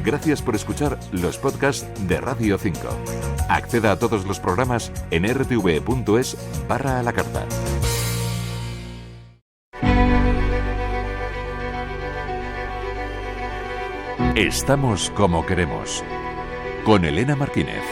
Gracias por escuchar los podcasts de Radio 5. Acceda a todos los programas en rtv.es/a la carta. Estamos como queremos. Con Elena Martínez.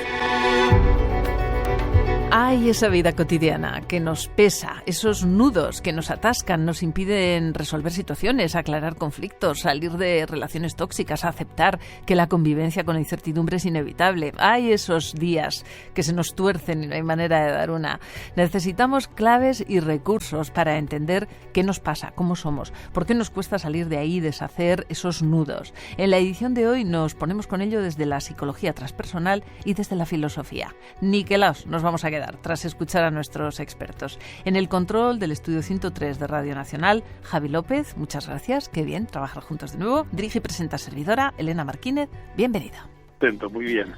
Hay esa vida cotidiana que nos pesa, esos nudos que nos atascan, nos impiden resolver situaciones, aclarar conflictos, salir de relaciones tóxicas, aceptar que la convivencia con la incertidumbre es inevitable. Hay esos días que se nos tuercen y no hay manera de dar una. Necesitamos claves y recursos para entender qué nos pasa, cómo somos, por qué nos cuesta salir de ahí y deshacer esos nudos. En la edición de hoy nos ponemos con ello desde la psicología transpersonal y desde la filosofía. Niquelaos nos vamos a quedar tras escuchar a nuestros expertos. En el control del Estudio 103 de Radio Nacional, Javi López, muchas gracias, qué bien trabajar juntos de nuevo. Dirige y presenta servidora Elena Martínez, bienvenido. Muy bien.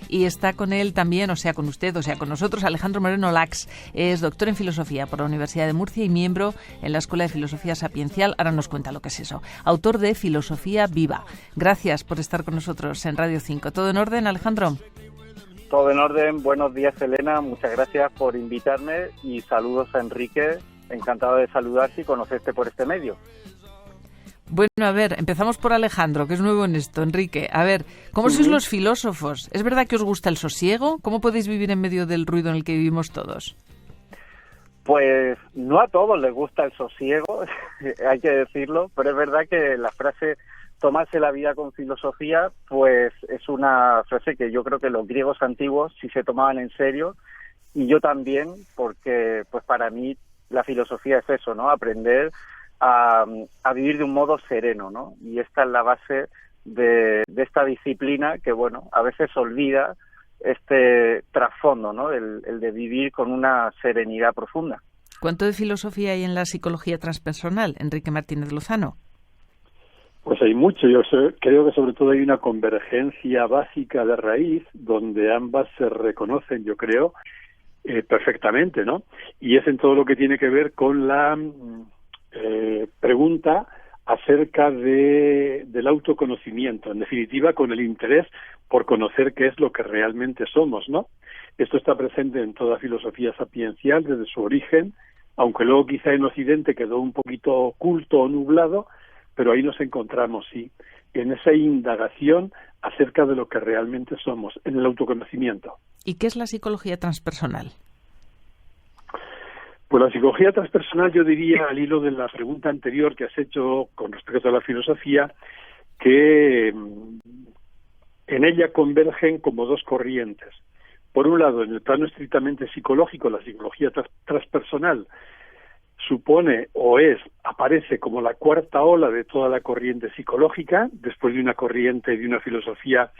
Y está con él también, con usted, con nosotros, Alejandro Moreno Lax. Es doctor en Filosofía por la Universidad de Murcia y miembro en la Escuela de Filosofía Sapiencial. Ahora nos cuenta lo que es eso. Autor de Filosofía Viva. Gracias por estar con nosotros en Radio 5. ¿Todo en orden, Alejandro? Todo en orden. Buenos días, Elena. Muchas gracias por invitarme y saludos a Enrique. Encantado de saludarte y conocerte por este medio. Bueno, a ver, empezamos por Alejandro, que es nuevo en esto. Enrique, a ver, ¿cómo sois los filósofos? ¿Es verdad que os gusta el sosiego? ¿Cómo podéis vivir en medio del ruido en el que vivimos todos? Pues no a todos les gusta el sosiego, hay que decirlo, pero es verdad que la frase tomarse la vida con filosofía, pues es una frase que yo creo que los griegos antiguos sí se tomaban en serio, y yo también, porque pues para mí la filosofía es eso, ¿no? Aprender a vivir de un modo sereno, ¿no? Y esta es la base de esta disciplina que, bueno, a veces olvida este trasfondo, ¿no? El de vivir con una serenidad profunda. ¿Cuánto de filosofía hay en la psicología transpersonal, Enrique Martínez Lozano? Pues hay mucho. Creo que sobre todo hay una convergencia básica de raíz donde ambas se reconocen, yo creo, perfectamente, ¿no? Y es en todo lo que tiene que ver con la pregunta acerca del autoconocimiento, en definitiva, con el interés por conocer qué es lo que realmente somos, ¿no? Esto está presente en toda filosofía sapiencial desde su origen, aunque luego quizá en Occidente quedó un poquito oculto o nublado, pero ahí nos encontramos, sí, en esa indagación acerca de lo que realmente somos, en el autoconocimiento. ¿Y qué es la psicología transpersonal? Pues la psicología transpersonal, yo diría, al hilo de la pregunta anterior que has hecho con respecto a la filosofía, que en ella convergen como dos corrientes. Por un lado, en el plano estrictamente psicológico, la psicología transpersonal supone aparece como la cuarta ola de toda la corriente psicológica, después de una corriente de una filosofía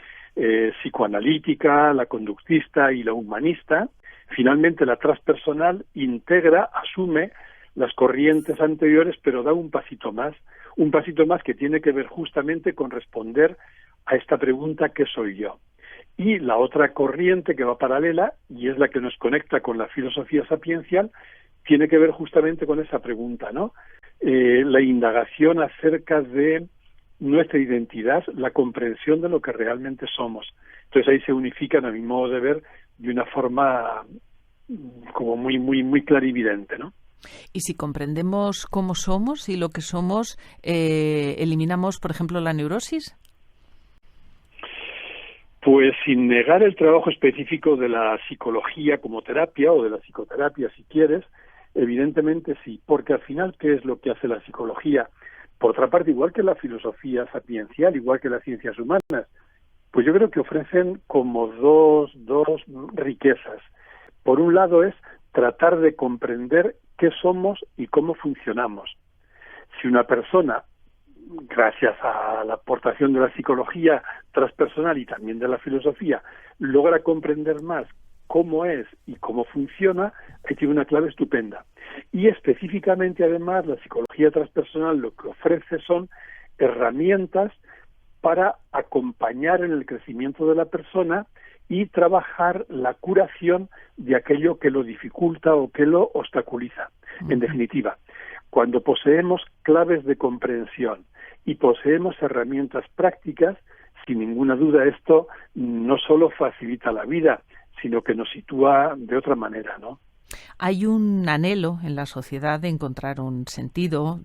psicoanalítica, la conductista y la humanista. Finalmente, la transpersonal integra, asume las corrientes anteriores, pero da un pasito más que tiene que ver justamente con responder a esta pregunta, ¿qué soy yo? Y la otra corriente que va paralela, y es la que nos conecta con la filosofía sapiencial, tiene que ver justamente con esa pregunta, ¿no? La indagación acerca de nuestra identidad, la comprensión de lo que realmente somos. Entonces ahí se unifican, a mi modo de ver, de una forma como muy clarividente, ¿no? Y si comprendemos cómo somos y lo que somos, ¿eliminamos, por ejemplo, la neurosis? Pues sin negar el trabajo específico de la psicología como terapia, o de la psicoterapia si quieres, evidentemente sí, porque al final, ¿qué es lo que hace la psicología? Por otra parte, igual que la filosofía sapiencial, igual que las ciencias humanas, pues yo creo que ofrecen como dos riquezas. Por un lado es tratar de comprender qué somos y cómo funcionamos. Si una persona, gracias a la aportación de la psicología transpersonal y también de la filosofía, logra comprender más cómo es y cómo funciona, ahí tiene una clave estupenda. Y específicamente, además, la psicología transpersonal lo que ofrece son herramientas para acompañar en el crecimiento de la persona y trabajar la curación de aquello que lo dificulta o que lo obstaculiza. En definitiva, cuando poseemos claves de comprensión y poseemos herramientas prácticas, sin ninguna duda esto no solo facilita la vida, sino que nos sitúa de otra manera, ¿no? Hay un anhelo en la sociedad de encontrar un sentido.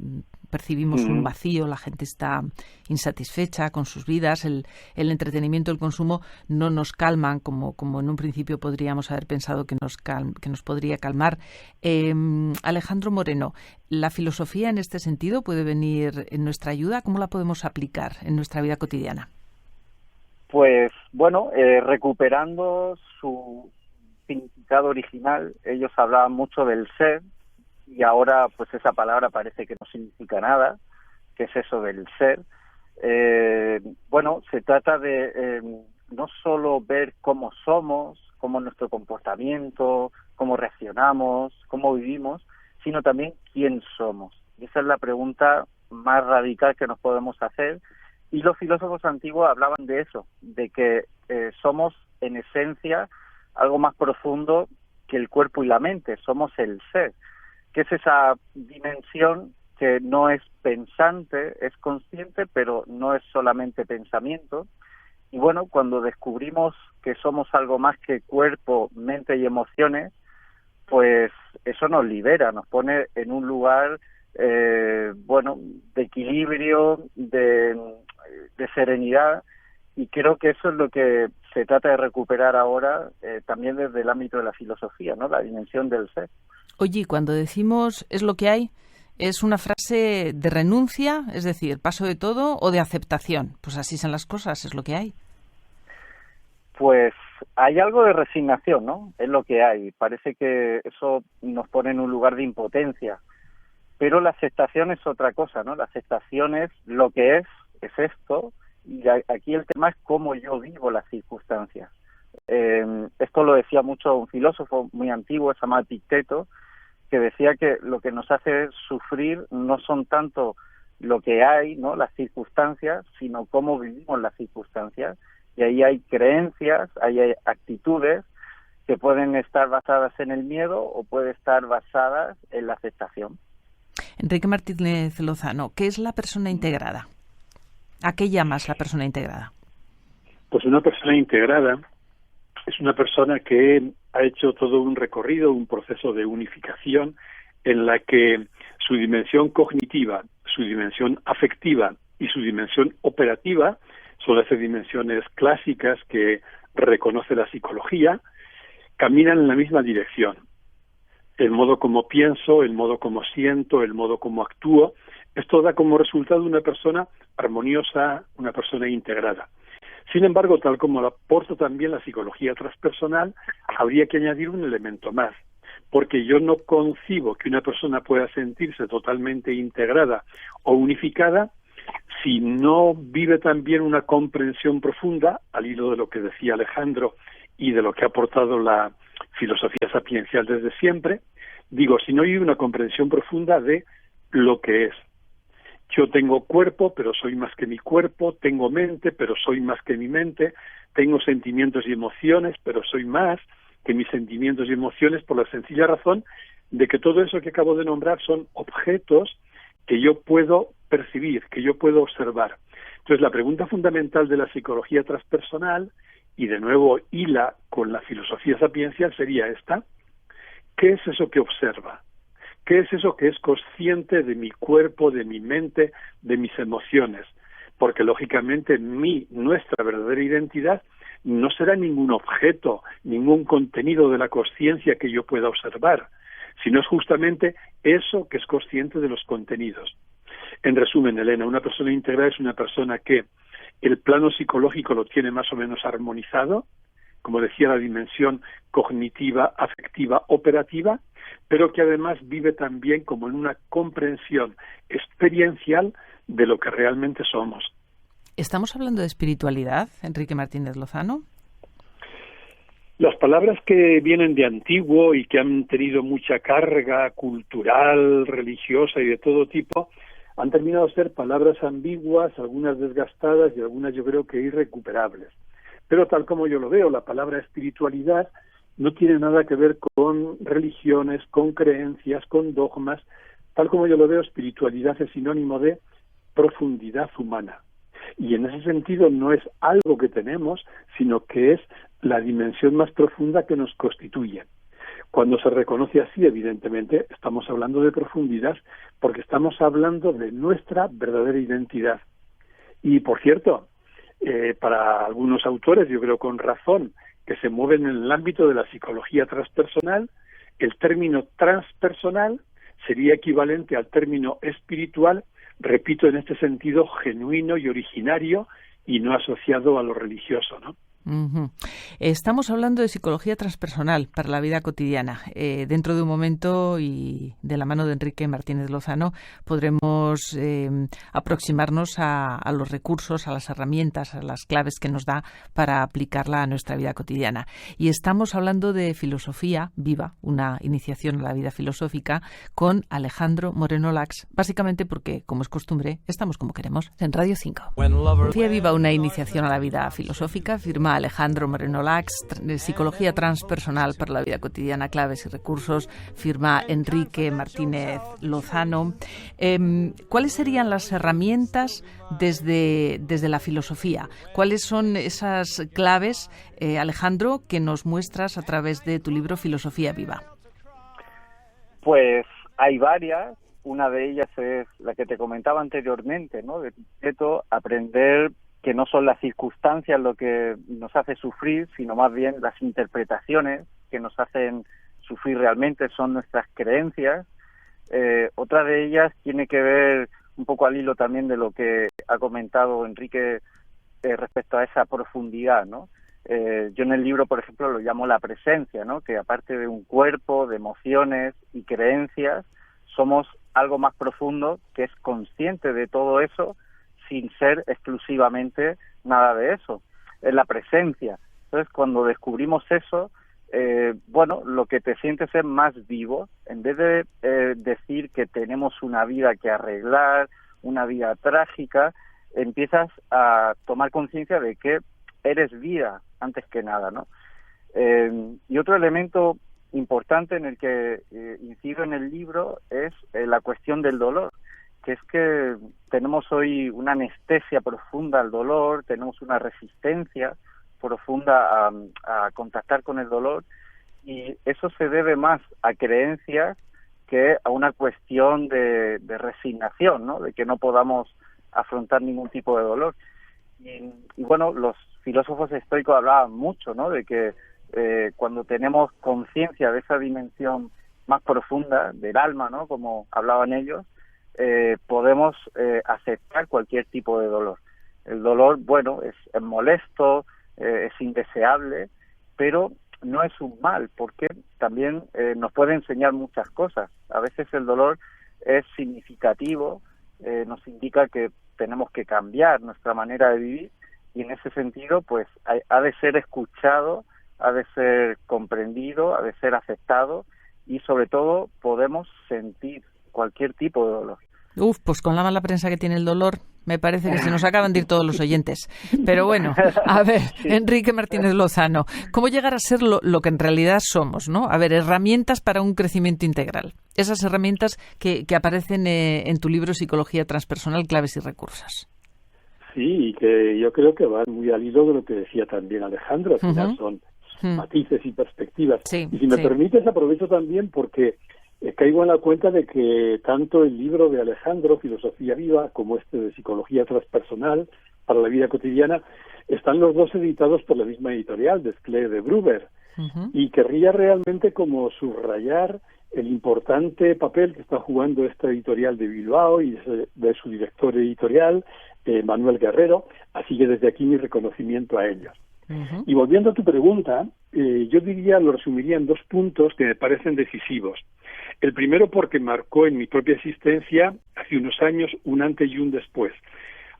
Percibimos un vacío, la gente está insatisfecha con sus vidas, el entretenimiento, el consumo no nos calman como en un principio podríamos haber pensado que nos podría calmar. Alejandro Moreno, ¿la filosofía en este sentido puede venir en nuestra ayuda? ¿Cómo la podemos aplicar en nuestra vida cotidiana? Pues bueno, recuperando su significado original, ellos hablaban mucho del ser, y ahora pues esa palabra parece que no significa nada. ¿Qué es eso del ser? Bueno, se trata de no solo ver cómo somos, cómo es nuestro comportamiento, cómo reaccionamos, cómo vivimos, sino también quién somos. Y esa es la pregunta más radical que nos podemos hacer. Y los filósofos antiguos hablaban de eso, de que somos en esencia algo más profundo que el cuerpo y la mente, somos el ser, que es esa dimensión que no es pensante, es consciente, pero no es solamente pensamiento. Y bueno, cuando descubrimos que somos algo más que cuerpo, mente y emociones, pues eso nos libera, nos pone en un lugar, bueno, de equilibrio, de serenidad, y creo que eso es lo que se trata de recuperar ahora, también desde el ámbito de la filosofía, ¿no? La dimensión del ser. Oye, cuando decimos es lo que hay, ¿es una frase de renuncia, es decir, paso de todo, o de aceptación? Pues así son las cosas, es lo que hay. Pues hay algo de resignación, ¿no? Es lo que hay. Parece que eso nos pone en un lugar de impotencia. Pero la aceptación es otra cosa, ¿no? La aceptación es lo que es esto, y aquí el tema es cómo yo vivo las circunstancias. Esto lo decía mucho un filósofo muy antiguo, se llama Epicteto, que decía que lo que nos hace sufrir no son tanto lo que hay, ¿no? Las circunstancias, sino cómo vivimos las circunstancias. Y ahí hay creencias, ahí hay actitudes que pueden estar basadas en el miedo o pueden estar basadas en la aceptación. Enrique Martínez Lozano, ¿qué es la persona integrada? ¿A qué llamas la persona integrada? Pues una persona integrada es una persona que ha hecho todo un recorrido, un proceso de unificación en la que su dimensión cognitiva, su dimensión afectiva y su dimensión operativa son las dimensiones clásicas que reconoce la psicología, caminan en la misma dirección. El modo como pienso, el modo como siento, el modo como actúo, esto da como resultado una persona armoniosa, una persona integrada. Sin embargo, tal como lo aporta también la psicología transpersonal, habría que añadir un elemento más, porque yo no concibo que una persona pueda sentirse totalmente integrada o unificada si no vive también una comprensión profunda, al hilo de lo que decía Alejandro y de lo que ha aportado la filosofía sapiencial desde siempre. Digo, si no hay una comprensión profunda de lo que es. Yo tengo cuerpo, pero soy más que mi cuerpo, tengo mente, pero soy más que mi mente, tengo sentimientos y emociones, pero soy más que mis sentimientos y emociones, por la sencilla razón de que todo eso que acabo de nombrar son objetos que yo puedo percibir, que yo puedo observar. Entonces, la pregunta fundamental de la psicología transpersonal, y de nuevo hila con la filosofía sapiencial, sería esta: ¿qué es eso que observa? ¿Qué es eso que es consciente de mi cuerpo, de mi mente, de mis emociones? Porque, lógicamente, nuestra verdadera identidad no será ningún objeto, ningún contenido de la consciencia que yo pueda observar, sino es justamente eso que es consciente de los contenidos. En resumen, Elena, una persona íntegra es una persona que el plano psicológico lo tiene más o menos armonizado, como decía, la dimensión cognitiva, afectiva, operativa, pero que además vive también como en una comprensión experiencial de lo que realmente somos. ¿Estamos hablando de espiritualidad, Enrique Martínez Lozano? Las palabras que vienen de antiguo y que han tenido mucha carga cultural, religiosa y de todo tipo, han terminado de ser palabras ambiguas, algunas desgastadas y algunas yo creo que irrecuperables. Pero tal como yo lo veo, la palabra espiritualidad no tiene nada que ver con religiones, con creencias, con dogmas. Tal como yo lo veo, espiritualidad es sinónimo de profundidad humana. Y en ese sentido no es algo que tenemos, sino que es la dimensión más profunda que nos constituye. Cuando se reconoce así, evidentemente, estamos hablando de profundidad, porque estamos hablando de nuestra verdadera identidad. Y, por cierto, para algunos autores, yo creo con razón, que se mueven en el ámbito de la psicología transpersonal, el término transpersonal sería equivalente al término espiritual, repito, en este sentido genuino y originario y no asociado a lo religioso, ¿no? Uh-huh. Estamos hablando de psicología transpersonal para la vida cotidiana. Dentro de un momento y de la mano de Enrique Martínez Lozano podremos aproximarnos a los recursos, a las herramientas, a las claves que nos da para aplicarla a nuestra vida cotidiana. Y estamos hablando de filosofía viva, una iniciación a la vida filosófica con Alejandro Moreno Lax, básicamente porque, como es costumbre, estamos como queremos en Radio 5. Filosofía viva, una iniciación a la vida filosófica, firma Alejandro Moreno Lax, Psicología transpersonal para la vida cotidiana, claves y recursos, firma Enrique Martínez Lozano. ¿Cuáles serían las herramientas desde la filosofía? ¿Cuáles son esas claves, Alejandro, que nos muestras a través de tu libro Filosofía Viva? Pues hay varias. Una de ellas es la que te comentaba anteriormente, ¿no? De concreto, aprender que no son las circunstancias lo que nos hace sufrir, sino más bien las interpretaciones que nos hacen sufrir realmente, son nuestras creencias. Otra de ellas tiene que ver un poco al hilo también de lo que ha comentado Enrique respecto a esa profundidad, ¿no? Yo en el libro, por ejemplo, lo llamo la presencia, ¿no? Que aparte de un cuerpo, de emociones y creencias, somos algo más profundo que es consciente de todo eso, sin ser exclusivamente nada de eso. Es la presencia. Entonces, cuando descubrimos eso, lo que te sientes es más vivo. En vez de decir que tenemos una vida que arreglar, una vida trágica, empiezas a tomar conciencia de que eres vida antes que nada, ¿no? Y otro elemento importante en el que incido en el libro es la cuestión del dolor, que es que tenemos hoy una anestesia profunda al dolor, tenemos una resistencia profunda a contactar con el dolor, y eso se debe más a creencias que a una cuestión de resignación, ¿no? De que no podamos afrontar ningún tipo de dolor. Y bueno, los filósofos estoicos hablaban mucho, ¿no? De que cuando tenemos conciencia de esa dimensión más profunda del alma, ¿no? Como hablaban ellos, podemos aceptar cualquier tipo de dolor. El dolor, bueno, es molesto, es indeseable, pero no es un mal, porque también nos puede enseñar muchas cosas. A veces el dolor es significativo, nos indica que tenemos que cambiar nuestra manera de vivir, y en ese sentido, pues, ha de ser escuchado, ha de ser comprendido, ha de ser aceptado, y sobre todo podemos sentir cualquier tipo de dolor. Pues con la mala prensa que tiene el dolor, me parece que se nos acaban de ir todos los oyentes. Pero bueno, a ver, sí. Enrique Martínez Lozano, ¿cómo llegar a ser lo que en realidad somos, ¿no? A ver, herramientas para un crecimiento integral. Esas herramientas que aparecen en tu libro Psicología transpersonal, claves y recursos. Sí, y que yo creo que van muy al hilo de lo que decía también Alejandro. Al final son matices y perspectivas. Sí, y si me permites, aprovecho también porque caigo en la cuenta de que tanto el libro de Alejandro, Filosofía Viva, como este de Psicología Transpersonal para la vida cotidiana, están los dos editados por la misma editorial, Desclée de Bruber. Y querría realmente como subrayar el importante papel que está jugando esta editorial de Bilbao y de su director editorial, Manuel Guerrero, así que desde aquí mi reconocimiento a ellos. Y volviendo a tu pregunta, yo lo resumiría en 2 puntos que me parecen decisivos. El primero porque marcó en mi propia existencia hace unos años un antes y un después.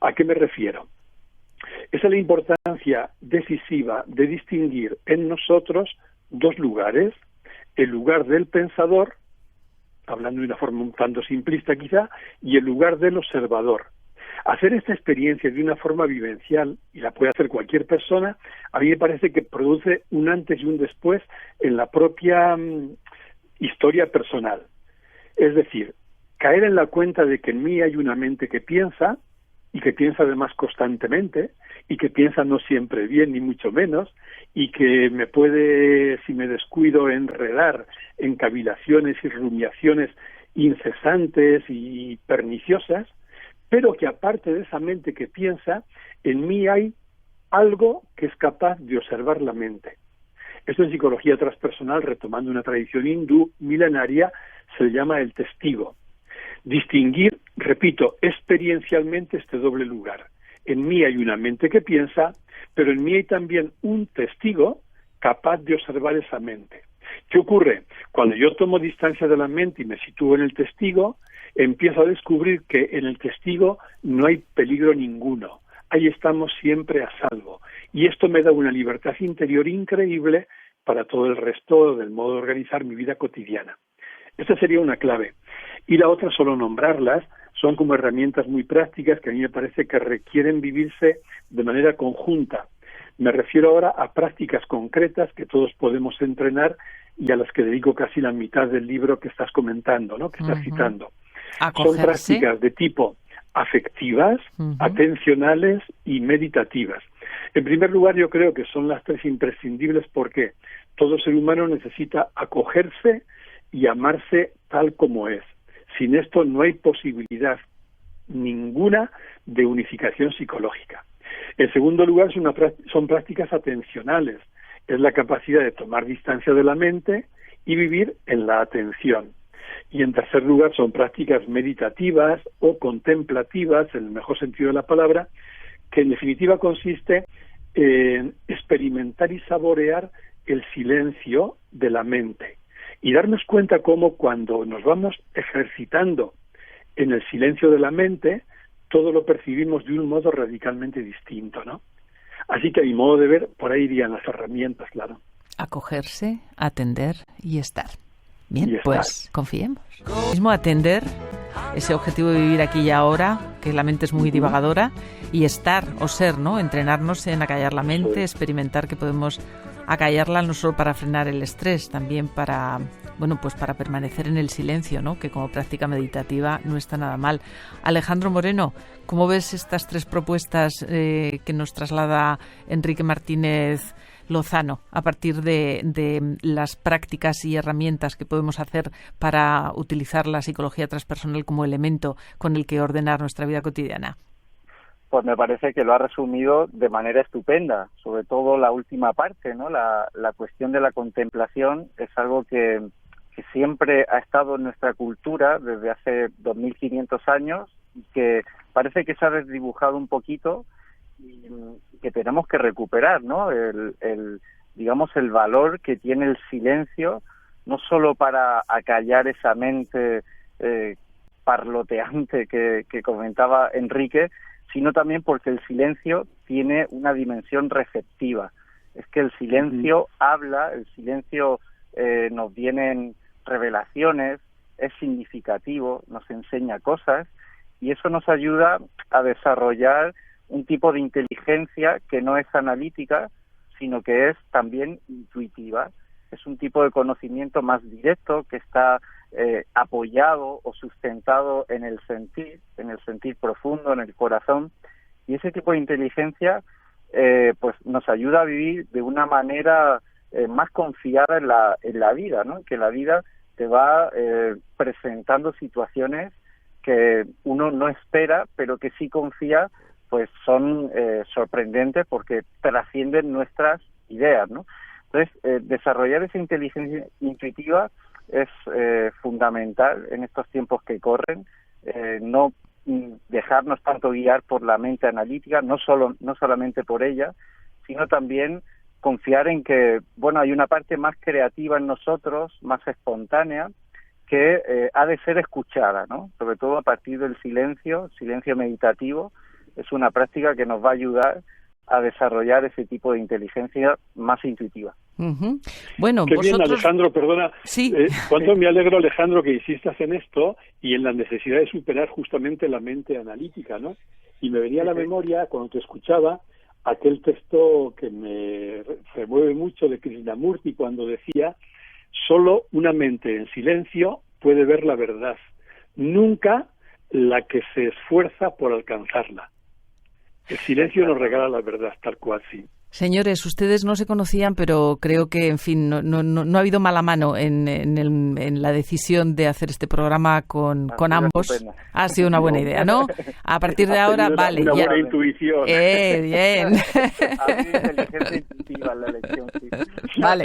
¿A qué me refiero? Es a la importancia decisiva de distinguir en nosotros 2 lugares: el lugar del pensador, hablando de una forma un tanto simplista quizá, y el lugar del observador. Hacer esta experiencia de una forma vivencial, y la puede hacer cualquier persona, a mí me parece que produce un antes y un después en la propia historia personal. Es decir, caer en la cuenta de que en mí hay una mente que piensa, y que piensa además constantemente, y que piensa no siempre bien ni mucho menos, y que me puede, si me descuido, enredar en cavilaciones y rumiaciones incesantes y perniciosas, pero que aparte de esa mente que piensa, en mí hay algo que es capaz de observar la mente. Esto en psicología transpersonal, retomando una tradición hindú milenaria, se le llama el testigo. Distinguir, repito, experiencialmente este doble lugar. En mí hay una mente que piensa, pero en mí hay también un testigo capaz de observar esa mente. ¿Qué ocurre? Cuando yo tomo distancia de la mente y me sitúo en el testigo, empiezo a descubrir que en el testigo no hay peligro ninguno. Ahí estamos siempre a salvo. Y esto me da una libertad interior increíble para todo el resto del modo de organizar mi vida cotidiana. Esta sería una clave. Y la otra, solo nombrarlas, son como herramientas muy prácticas que a mí me parece que requieren vivirse de manera conjunta. Me refiero ahora a prácticas concretas que todos podemos entrenar y a las que dedico casi la mitad del libro que estás comentando, ¿no? Que estás citando. Son prácticas de tipo afectivas, atencionales y meditativas. En primer lugar, yo creo que son las tres imprescindibles porque todo ser humano necesita acogerse y amarse tal como es. Sin esto no hay posibilidad ninguna de unificación psicológica. En segundo lugar, son prácticas atencionales. Es la capacidad de tomar distancia de la mente y vivir en la atención. Y en tercer lugar, son prácticas meditativas o contemplativas, en el mejor sentido de la palabra, que en definitiva consiste en experimentar y saborear el silencio de la mente. Y darnos cuenta cómo cuando nos vamos ejercitando en el silencio de la mente, todo lo percibimos de un modo radicalmente distinto, ¿no? Así que a mi modo de ver, por ahí irían las herramientas, claro. Acogerse, atender y estar. Bien, pues confiemos. Mismo atender ese objetivo de vivir aquí y ahora, que la mente es muy divagadora, y estar o ser, ¿no? Entrenarnos en acallar la mente, experimentar que podemos acallarla no solo para frenar el estrés, también para, bueno, pues para permanecer en el silencio, ¿no? Que como práctica meditativa no está nada mal. Alejandro Moreno, ¿cómo ves estas tres propuestas que nos traslada Enrique Martínez Lozano a partir de las prácticas y herramientas que podemos hacer para utilizar la psicología transpersonal como elemento con el que ordenar nuestra vida cotidiana? Pues me parece que lo ha resumido de manera estupenda, sobre todo la última parte, ¿no? La cuestión de la contemplación es algo que siempre ha estado en nuestra cultura desde hace 2500 años y que parece que se ha desdibujado un poquito y que tenemos que recuperar, ¿no? Digamos, el valor que tiene el silencio, no solo para acallar esa mente parloteante que comentaba Enrique, sino también porque el silencio tiene una dimensión receptiva. Es que el silencio habla, el silencio nos vienen revelaciones, es significativo, nos enseña cosas y eso nos ayuda a desarrollar un tipo de inteligencia que no es analítica, sino que es también intuitiva. Es un tipo de conocimiento más directo que está apoyado o sustentado en el sentir profundo, en el corazón, y ese tipo de inteligencia pues nos ayuda a vivir de una manera más confiada en la vida, ¿no? Que la vida te va presentando situaciones que uno no espera, pero que sí confía, pues son sorprendentes porque trascienden nuestras ideas, ¿no? Entonces, desarrollar esa inteligencia intuitiva es fundamental en estos tiempos que corren, no dejarnos tanto guiar por la mente analítica, no solamente por ella, sino también confiar en que, bueno, hay una parte más creativa en nosotros, más espontánea, que ha de ser escuchada, ¿no? Sobre todo a partir del silencio meditativo, es una práctica que nos va a ayudar a desarrollar ese tipo de inteligencia más intuitiva. Uh-huh. Bueno, qué vosotros... bien, Alejandro, perdona. Sí. Cuánto me alegro, Alejandro, que insistas en esto y en la necesidad de superar justamente la mente analítica, ¿no? Y me venía a la memoria, cuando te escuchaba, aquel texto que me remueve mucho de Krishnamurti cuando decía: solo una mente en silencio puede ver la verdad, nunca la que se esfuerza por alcanzarla. El silencio nos regala la verdad, tal cual, sí. Señores, ustedes no se conocían, pero creo que, en fin, no ha habido mala mano en la decisión de hacer este programa con ambos. Estupenda. Ha sido una buena idea, ¿no? A partir de ahora, vale. Una buena intuición. Bien. La elección, sí. Vale.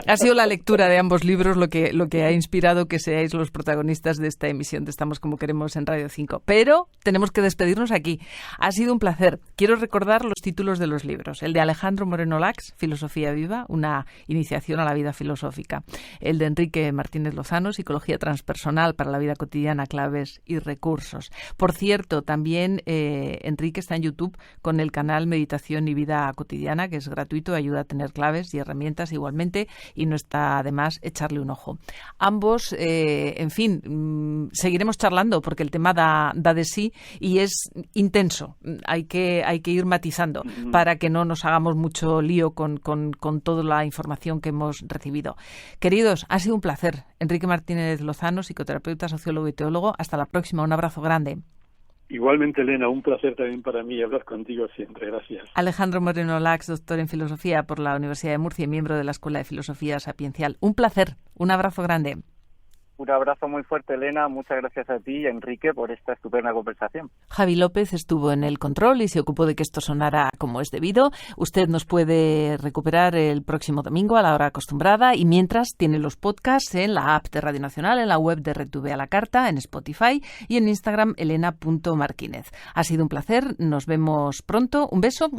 Ha sido la lectura de ambos libros lo que ha inspirado que seáis los protagonistas de esta emisión de Estamos como queremos en Radio 5. Pero tenemos que despedirnos aquí. Ha sido un placer. Quiero recordar los títulos de los libros. El de Alejandro Moreno Lax, Filosofía Viva, una iniciación a la vida filosófica. El de Enrique Martínez Lozano, Psicología transpersonal para la vida cotidiana, claves y recursos. Por cierto, también Enrique está en YouTube con el canal Meditación y Vida Cotidiana, que es gratuito, ayuda a tener claves y herramientas igualmente, y no está de más echarle un ojo. Ambos, en fin, seguiremos charlando porque el tema da de sí y es intenso. Hay que ir matizando para que no nos hagamos mucho lío con toda la información que hemos recibido. Queridos, ha sido un placer. Enrique Martínez Lozano, psicoterapeuta, sociólogo y teólogo. Hasta la próxima. Un abrazo grande. Igualmente, Elena, un placer también para mí hablar contigo siempre. Gracias. Alejandro Moreno Lax, doctor en filosofía por la Universidad de Murcia y miembro de la Escuela de Filosofía Sapiencial. Un placer. Un abrazo grande. Un abrazo muy fuerte, Elena. Muchas gracias a ti y a Enrique por esta estupenda conversación. Javi López estuvo en el control y se ocupó de que esto sonara como es debido. Usted nos puede recuperar el próximo domingo a la hora acostumbrada y mientras tiene los podcasts en la app de Radio Nacional, en la web de RTV a la Carta, en Spotify y en Instagram elena.marquínez. Ha sido un placer. Nos vemos pronto. Un beso.